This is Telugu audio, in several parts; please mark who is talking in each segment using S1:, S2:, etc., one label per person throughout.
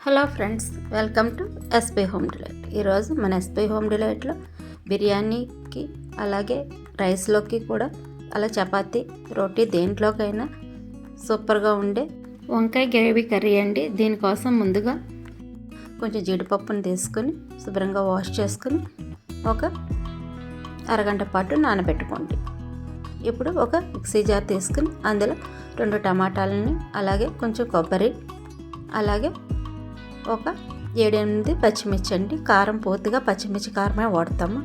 S1: Hello friends, welcome to SP home delight. ఈరోజు మన ఎస్పీ హోమ్ డిలైట్లో బిర్యానీకి అలాగే రైస్లోకి కూడా అలా చపాతీ రోటీ దేంట్లోకైనా సూపర్గా ఉండే వంకాయ గ్రేవీ కర్రీ అండి. దీనికోసం ముందుగా కొంచెం జీడిపప్పును తీసుకుని శుభ్రంగా వాష్ చేసుకుని ఒక అరగంట పాటు నానబెట్టుకోండి. ఇప్పుడు ఒక మిక్సీ జార్ తీసుకుని అందులో 2 టమాటాలని అలాగే కొంచెం కొబ్బరి అలాగే ఒక 7-8 పచ్చిమిర్చి అండి. కారం పూర్తిగా పచ్చిమిర్చి కారమే వాడతాము,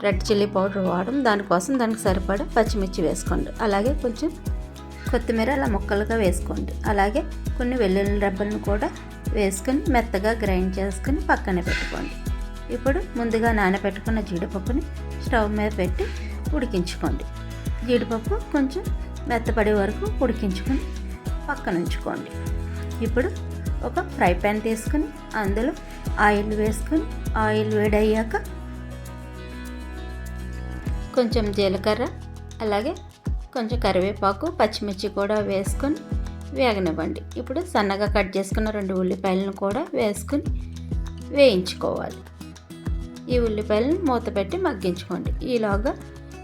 S1: రెడ్ చిల్లీ పౌడర్ వాడడం. దానికి సరిపడా పచ్చిమిర్చి వేసుకోండి. అలాగే కొంచెం కొత్తిమీర అలా ముక్కలుగా వేసుకోండి. అలాగే కొన్ని వెల్లుల్లి రెబ్బలను కూడా వేసుకొని మెత్తగా గ్రైండ్ చేసుకుని పక్కన పెట్టుకోండి. ఇప్పుడు ముందుగా నానబెట్టుకున్న జీడిపప్పుని స్టవ్ మీద పెట్టి ఉడికించుకోండి. జీడిపప్పు కొంచెం మెత్తపడే వరకు ఉడికించుకొని పక్కన ఉంచుకోండి. ఇప్పుడు ఒక ఫ్రై ప్యాన్ తీసుకుని అందులో ఆయిల్ వేసుకొని ఆయిల్ వేడయ్యాక కొంచెం జీలకర్ర అలాగే కొంచెం కరివేపాకు పచ్చిమిర్చి కూడా వేసుకొని వేగనివ్వండి. ఇప్పుడు సన్నగా కట్ చేసుకున్న 2 ఉల్లిపాయలను కూడా వేసుకొని వేయించుకోవాలి. ఈ ఉల్లిపాయలను మూత పెట్టి మగ్గించుకోండి. ఈలోగా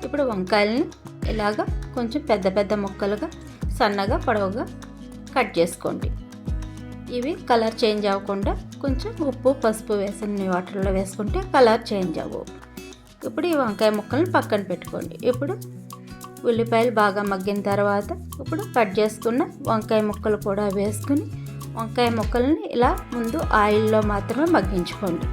S1: ఇప్పుడు వంకాయలని ఇలాగా కొంచెం పెద్ద ముక్కలుగా సన్నగా పొడవుగా కట్ చేసుకోండి. ఇవి కలర్ చేంజ్ అవ్వకుండా కొంచెం ఉప్పు పసుపు వేసిన వాటర్లో వేసుకుంటే కలర్ చేంజ్ అవ్వవు. ఇప్పుడు ఈ వంకాయ ముక్కలను పక్కన పెట్టుకోండి. ఇప్పుడు ఉల్లిపాయలు బాగా మగ్గిన తర్వాత ఇప్పుడు కట్ చేసుకున్న వంకాయ ముక్కలు కూడా వేసుకుని వంకాయ ముక్కల్ని ఇలా ముందు ఆయిల్లో మాత్రమే మగ్గించుకోండి.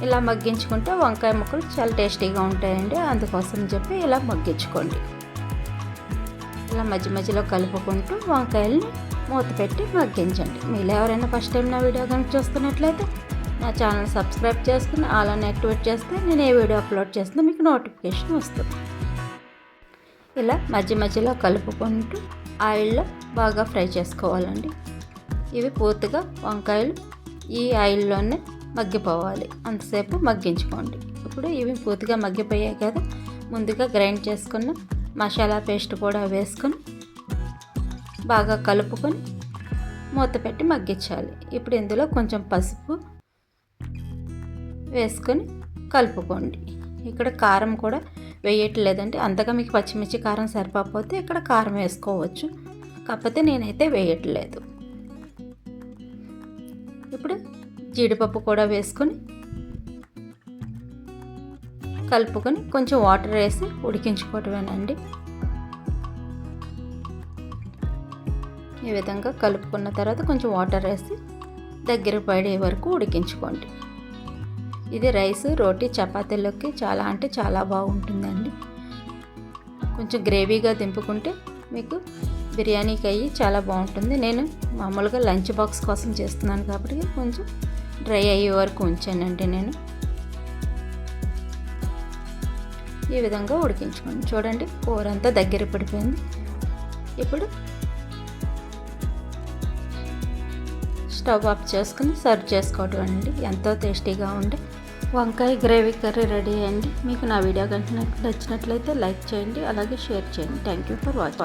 S1: ఇలా మగ్గించుకుంటే వంకాయ ముక్కలు చాలా టేస్టీగా ఉంటాయండి. అందుకోసం చెప్పి ఇలా మగ్గించుకోండి. ఇలా మధ్యలో కలుపుకుంటూ వంకాయల్ని మూత పెట్టి మగ్గించండి. మీరు ఎవరైనా ఫస్ట్ టైం నా వీడియో కనుక చూస్తున్నట్లయితే నా ఛానల్ సబ్స్క్రైబ్ చేసుకుని ఆల్ అని యాక్టివేట్ చేస్తే నేను ఏ వీడియో అప్లోడ్ చేసినా మీకు నోటిఫికేషన్ వస్తుంది. ఇలా మధ్యలో కలుపుకుంటూ ఆయిల్లో బాగా ఫ్రై చేసుకోవాలండి. ఇవి పూర్తిగా వంకాయలు ఈ ఆయిల్లోనే మగ్గిపోవాలి, అంతసేపు మగ్గించుకోండి. ఇప్పుడు ఇవి పూర్తిగా మగ్గిపోయాయి కదా, ముందుగా గ్రైండ్ చేసుకున్న మసాలా పేస్ట్ కూడా వేసుకొని బాగా కలుపుకొని మూత పెట్టి మగ్గించాలి. ఇప్పుడు ఇందులో కొంచెం పసుపు వేసుకొని కలుపుకోండి. ఇక్కడ కారం కూడా వేయట్లేదండి. అంతగా మీకు పచ్చిమిర్చి కారం సరిపోతే ఇక్కడ కారం వేసుకోవచ్చు, కాకపోతే నేనైతే వేయట్లేదు. ఇప్పుడు జీడిపప్పు కూడా వేసుకొని కలుపుకొని కొంచెం వాటర్ వేసి ఉడికించుకోవటమేనండి. ఈ విధంగా కలుపుకున్న తర్వాత కొంచెం వాటర్ వేసి దగ్గర పడే వరకు ఉడికించుకోండి. ఇది రైస్ రోటీ చపాతీలోకి చాలా బాగుంటుందండి. కొంచెం గ్రేవీగా దింపుకుంటే మీకు బిర్యానీకి అయ్యి చాలా బాగుంటుంది. నేను మామూలుగా లంచ్ బాక్స్ కోసం చేస్తున్నాను కాబట్టి కొంచెం డ్రై అయ్యే వరకు ఉంచానండి. నేను ఈ విధంగా ఉడికించుకోండి. చూడండి, కూర అంతా దగ్గర పడిపోయింది. ఇప్పుడు స్టవ్ ఆఫ్ చేసుకుని సర్వ్ చేసుకోవటం అండి. ఎంతో టేస్టీగా ఉండే వంకాయ గ్రేవీ కర్రీ రెడీ అయ్యండి. మీకు నా వీడియో కనుక నచ్చినట్లయితే లైక్ చేయండి, అలాగే షేర్ చేయండి. Thank you for watching.